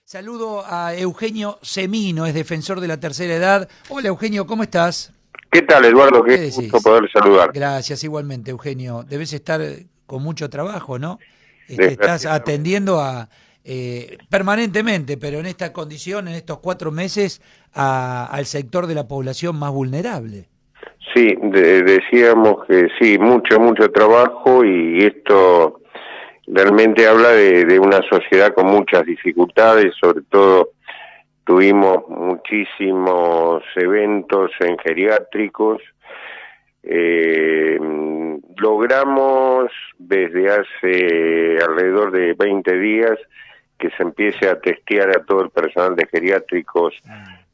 Saludo a Eugenio Semino, es defensor de la tercera edad. Hola Eugenio, ¿cómo estás? ¿Qué tal, Eduardo? ¿Qué Qué gusto decís? poder saludar. Gracias, igualmente Eugenio. Debes estar con mucho trabajo, ¿no? Estás Desgraciadamente. atendiendo permanentemente, pero en esta condición, en estos 4 meses, al sector de la población más vulnerable. Sí, decíamos que sí, mucho trabajo, y esto realmente habla de una sociedad con muchas dificultades. Sobre todo tuvimos muchísimos eventos en geriátricos. Logramos desde hace alrededor de 20 días que se empiece a testear a todo el personal de geriátricos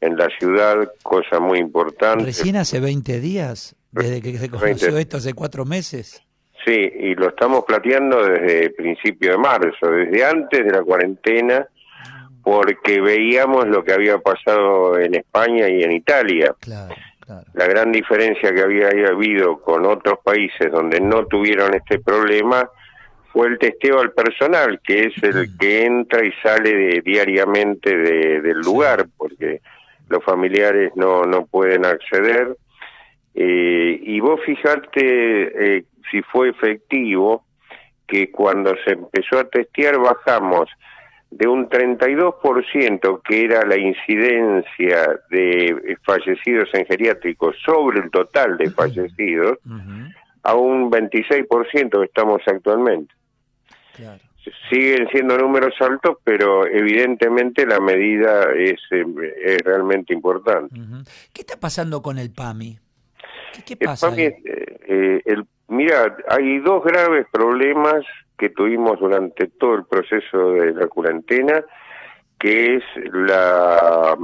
en la ciudad, cosa muy importante. Recién hace 20 días, desde que se 20. conoció esto, hace 4 meses. Sí, y lo estamos planteando desde principio de marzo, desde antes de la cuarentena, porque veíamos lo que había pasado en España y en Italia. Claro, claro. La gran diferencia que había habido con otros países donde no tuvieron este problema fue el testeo al personal, que es el que entra y sale diariamente del lugar, porque los familiares no pueden acceder. Y vos fijate si fue efectivo que cuando se empezó a testear bajamos de un 32%, que era la incidencia de fallecidos en geriátricos sobre el total de fallecidos, a un 26% que estamos actualmente. Claro. Siguen siendo números altos, pero evidentemente la medida es realmente importante. ¿Qué está pasando con el PAMI? ¿Qué pasa PAMI, ahí? mira, hay dos graves problemas que tuvimos durante todo el proceso de la cuarentena, que es la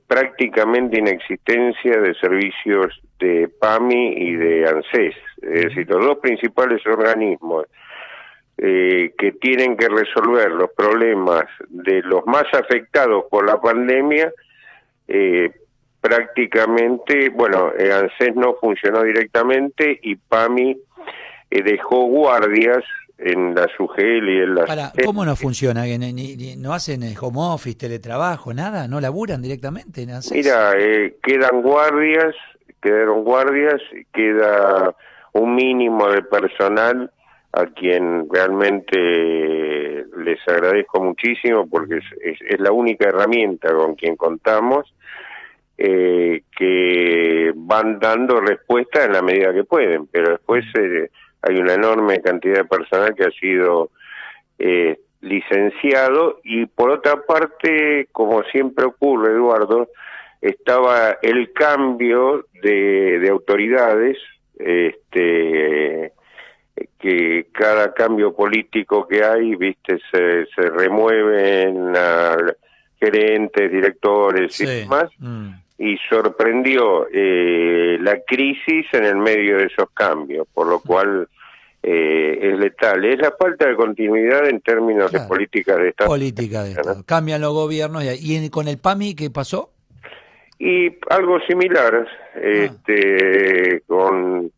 prácticamente inexistencia de servicios de PAMI y de ANSES, es decir, los dos principales organismos que tienen que resolver los problemas de los más afectados por la pandemia. Prácticamente, bueno, ANSES no funcionó directamente y PAMI dejó guardias en la SUGEL y en la... ¿Cómo no funciona? ¿No hacen home office, teletrabajo, nada? ¿No laburan directamente en ANSES? Mira, quedaron guardias, queda un mínimo de personal a quien realmente les agradezco muchísimo, porque es la única herramienta con quien contamos, que van dando respuesta en la medida que pueden, pero después hay una enorme cantidad de personal que ha sido licenciado. Y por otra parte, como siempre ocurre, Eduardo, estaba el cambio de autoridades, que cada cambio político que hay, viste, se remueven a gerentes, directores y demás, y sorprendió la crisis en el medio de esos cambios, por lo cual es letal. Es la falta de continuidad en términos de políticas de Estado. Política de Estado. ¿No? Cambian los gobiernos. ¿Y con el PAMI qué pasó? Y algo similar, con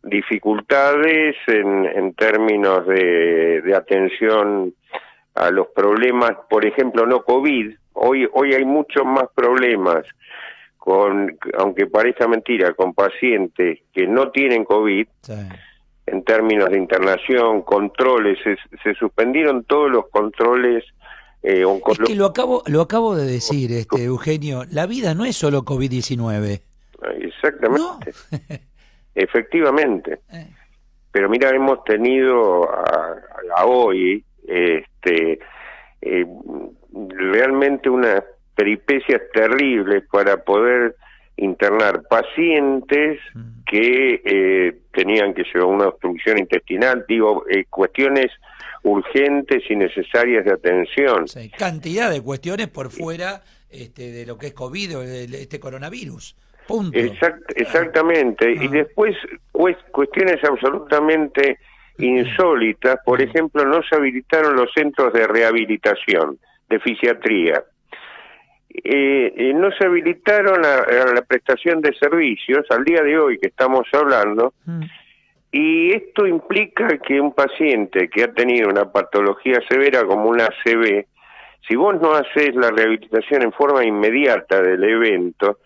dificultades en términos de atención a los problemas, por ejemplo, no COVID. Hoy hay muchos más problemas, aunque parezca mentira, con pacientes que no tienen COVID, en términos de internación, controles. Se suspendieron todos los controles oncológicos. Es que lo acabo de decir, Eugenio, la vida no es solo COVID-19. Exactamente. ¿No? Efectivamente. Pero mira, hemos tenido a hoy realmente unas peripecias terribles para poder internar pacientes que tenían que llevar una obstrucción intestinal, cuestiones urgentes y necesarias de atención. Sí, cantidad de cuestiones por fuera de lo que es COVID o este coronavirus. Punto. Exactamente. Y después cuestiones absolutamente insólitas. Por ejemplo, no se habilitaron los centros de rehabilitación, de fisiatría. No se habilitaron a la prestación de servicios al día de hoy que estamos hablando. Y esto implica que un paciente que ha tenido una patología severa como una ACV Si vos no haces la rehabilitación en forma inmediata del evento,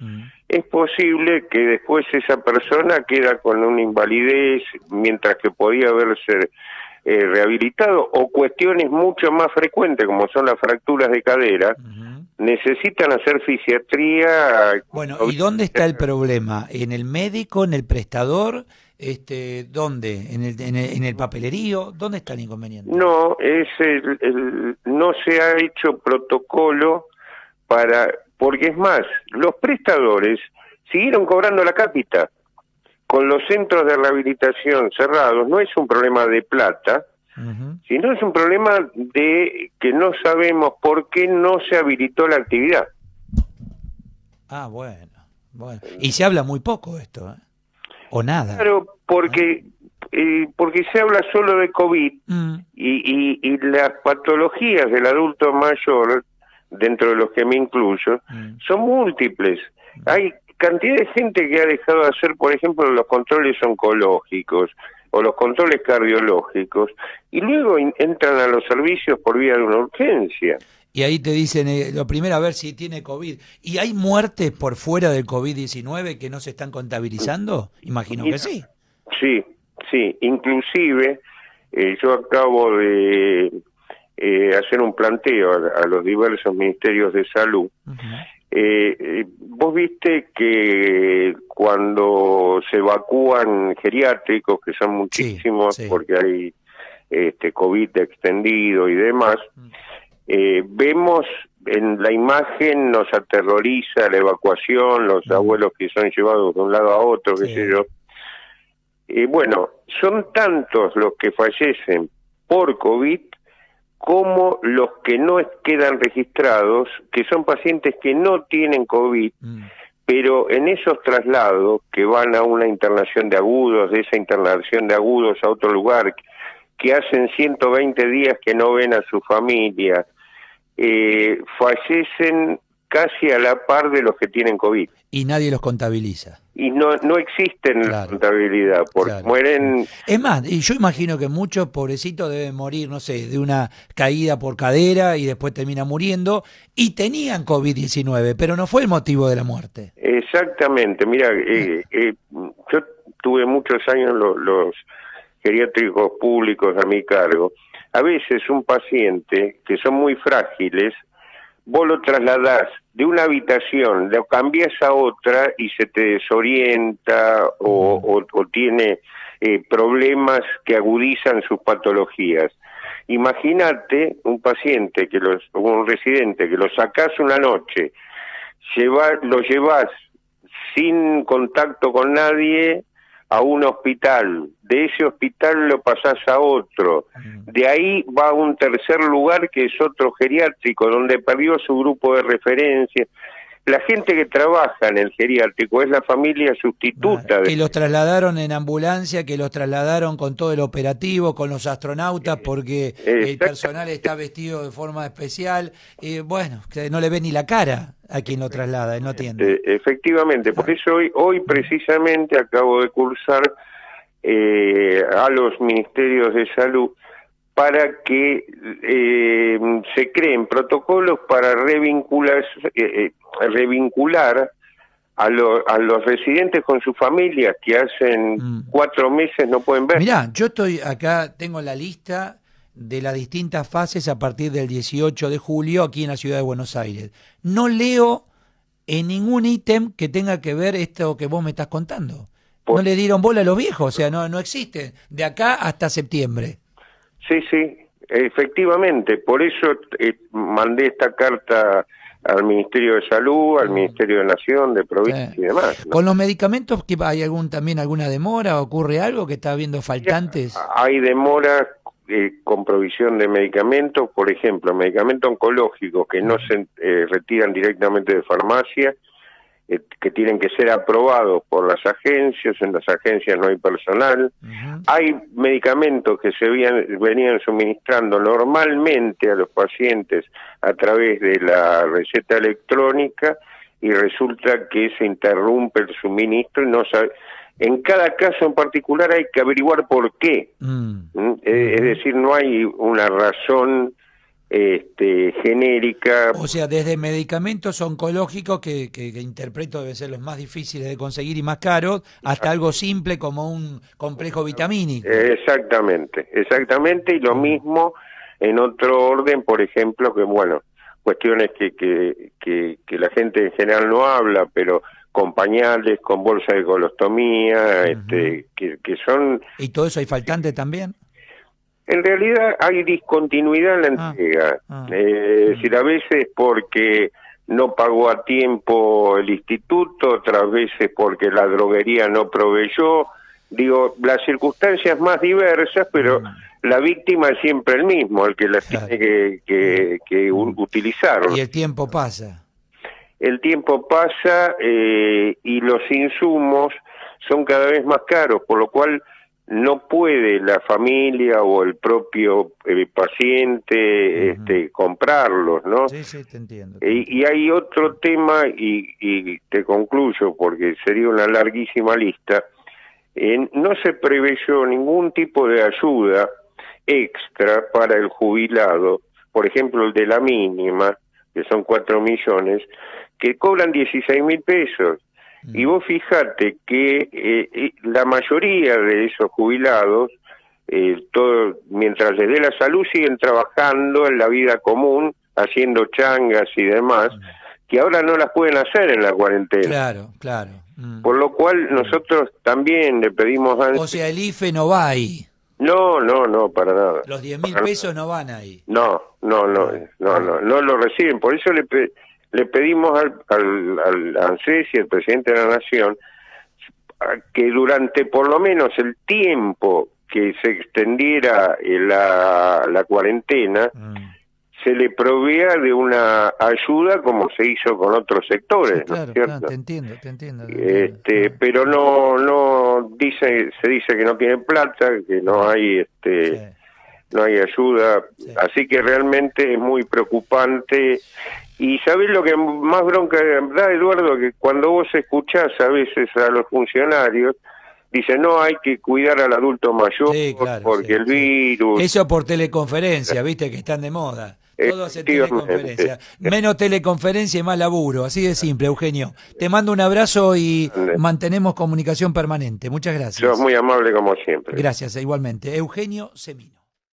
es posible que después esa persona queda con una invalidez mientras que podía haberse rehabilitado, o cuestiones mucho más frecuentes como son las fracturas de cadera, necesitan hacer fisiatría. Bueno, ¿y dónde está el problema? ¿En el médico, en el prestador? ¿Dónde? ¿En el papelerío? ¿Dónde está el inconveniente? No, no se ha hecho protocolo porque es más, los prestadores siguieron cobrando la cápita. Con los centros de rehabilitación cerrados, no es un problema de plata, sino es un problema de que no sabemos por qué no se habilitó la actividad. Ah, bueno. Y se habla muy poco de esto, ¿eh? O nada. Claro, porque se habla solo de COVID y las patologías del adulto mayor, dentro de los que me incluyo, son múltiples. Hay cantidad de gente que ha dejado de hacer, por ejemplo, los controles oncológicos o los controles cardiológicos y luego entran a los servicios por vía de una urgencia. Y ahí te dicen, lo primero, a ver si tiene COVID. ¿Y hay muertes por fuera del COVID-19 que no se están contabilizando? Imagino que sí. Sí. Inclusive, yo acabo de hacer un planteo a los diversos ministerios de salud. Vos viste que cuando se evacúan geriátricos, que son muchísimos, porque hay COVID extendido y demás, vemos en la imagen, nos aterroriza la evacuación, los abuelos que son llevados de un lado a otro, qué sé yo. Bueno, son tantos los que fallecen por COVID como los que no quedan registrados, que son pacientes que no tienen COVID, pero en esos traslados que van a una internación de agudos, de esa internación de agudos a otro lugar, que hacen 120 días que no ven a su familia, fallecen casi a la par de los que tienen COVID. Y nadie los contabiliza. Y no existen la contabilidad, porque mueren... Es más, y yo imagino que muchos pobrecitos deben morir, no sé, de una caída por cadera y después terminan muriendo, y tenían COVID-19, pero no fue el motivo de la muerte. Exactamente, mira, yo tuve muchos años los geriátricos públicos a mi cargo. A veces un paciente, que son muy frágiles, vos lo trasladás de una habitación, lo cambias a otra y se te desorienta o tiene problemas que agudizan sus patologías. Imagínate un paciente, un residente, que lo sacás una noche, lo llevás sin contacto con nadie a un hospital, de ese hospital lo pasás a otro, de ahí va a un tercer lugar que es otro geriátrico, donde perdió su grupo de referencia. La gente que trabaja en el geriátrico es la familia sustituta. Que los trasladaron en ambulancia, que los trasladaron con todo el operativo, con los astronautas, porque el personal está vestido de forma especial. Bueno, que no le ve ni la cara a quien lo traslada, él no atiende. Efectivamente, por eso hoy precisamente acabo de cursar a los ministerios de salud para que se creen protocolos para revincular a los residentes con sus familias que hacen 4 meses no pueden ver. Mirá, yo estoy acá, tengo la lista de las distintas fases a partir del 18 de julio aquí en la ciudad de Buenos Aires. No leo en ningún ítem que tenga que ver esto que vos me estás contando. No le dieron bola a los viejos, o sea, no existe. De acá hasta septiembre. Sí, efectivamente. Por eso mandé esta carta al Ministerio de Salud, al Ministerio de Nación, de Provincia y demás, ¿no? ¿Con los medicamentos que hay también alguna demora? ¿Ocurre algo que está habiendo faltantes? Hay demoras con provisión de medicamentos, por ejemplo, medicamentos oncológicos que no se retiran directamente de farmacia, que tienen que ser aprobados por las agencias, en las agencias no hay personal. Hay medicamentos que se venían suministrando normalmente a los pacientes a través de la receta electrónica y resulta que se interrumpe el suministro y no sabe. En cada caso en particular hay que averiguar por qué. Es decir, no hay una razón genérica. O sea, desde medicamentos oncológicos que interpreto deben ser los más difíciles de conseguir y más caros, hasta algo simple como un complejo vitamínico. Exactamente, y lo mismo en otro orden, por ejemplo, que bueno, cuestiones que la gente en general no habla, pero con pañales, con bolsa de colostomía, que son... ¿Y todo eso hay faltante también? En realidad hay discontinuidad en la entrega, es decir, a veces porque no pagó a tiempo el instituto, otras veces porque la droguería no proveyó, digo, las circunstancias más diversas, pero la víctima es siempre el mismo, el que las tiene que utilizar. Y el tiempo pasa. El tiempo pasa y los insumos son cada vez más caros, por lo cual no puede la familia o el propio paciente comprarlos, ¿no? Sí, sí, te entiendo. Y hay otro tema, y te concluyo porque sería una larguísima lista. No se preveyó ningún tipo de ayuda extra para el jubilado, por ejemplo el de la mínima, que son 4 millones, que cobran 16.000 pesos. Y vos fíjate que la mayoría de esos jubilados, mientras les dé la salud, siguen trabajando en la vida común, haciendo changas y demás, que ahora no las pueden hacer en la cuarentena. Claro, claro. Por lo cual nosotros también le pedimos a... O sea, el IFE no va ahí. No, para nada. Los 10.000 pesos no van ahí. No lo reciben. Por eso le pedimos al ANSES y al presidente de la Nación que durante por lo menos el tiempo que se extendiera la cuarentena se le provea de una ayuda como se hizo con otros sectores, sí, claro, ¿no es cierto? Claro, te entiendo. Pero no se dice que no tienen plata, que no hay no hay ayuda, así que realmente es muy preocupante. Y ¿sabés lo que más bronca da, Eduardo? Que cuando vos escuchás a veces a los funcionarios, dicen, no, hay que cuidar al adulto mayor porque el virus... Eso por teleconferencia, viste que están de moda. Todo hace teleconferencia. Menos teleconferencia y más laburo, así de simple, Eugenio. Te mando un abrazo y mantenemos comunicación permanente. Muchas gracias. Sos muy amable como siempre. Gracias, igualmente. Eugenio Semino.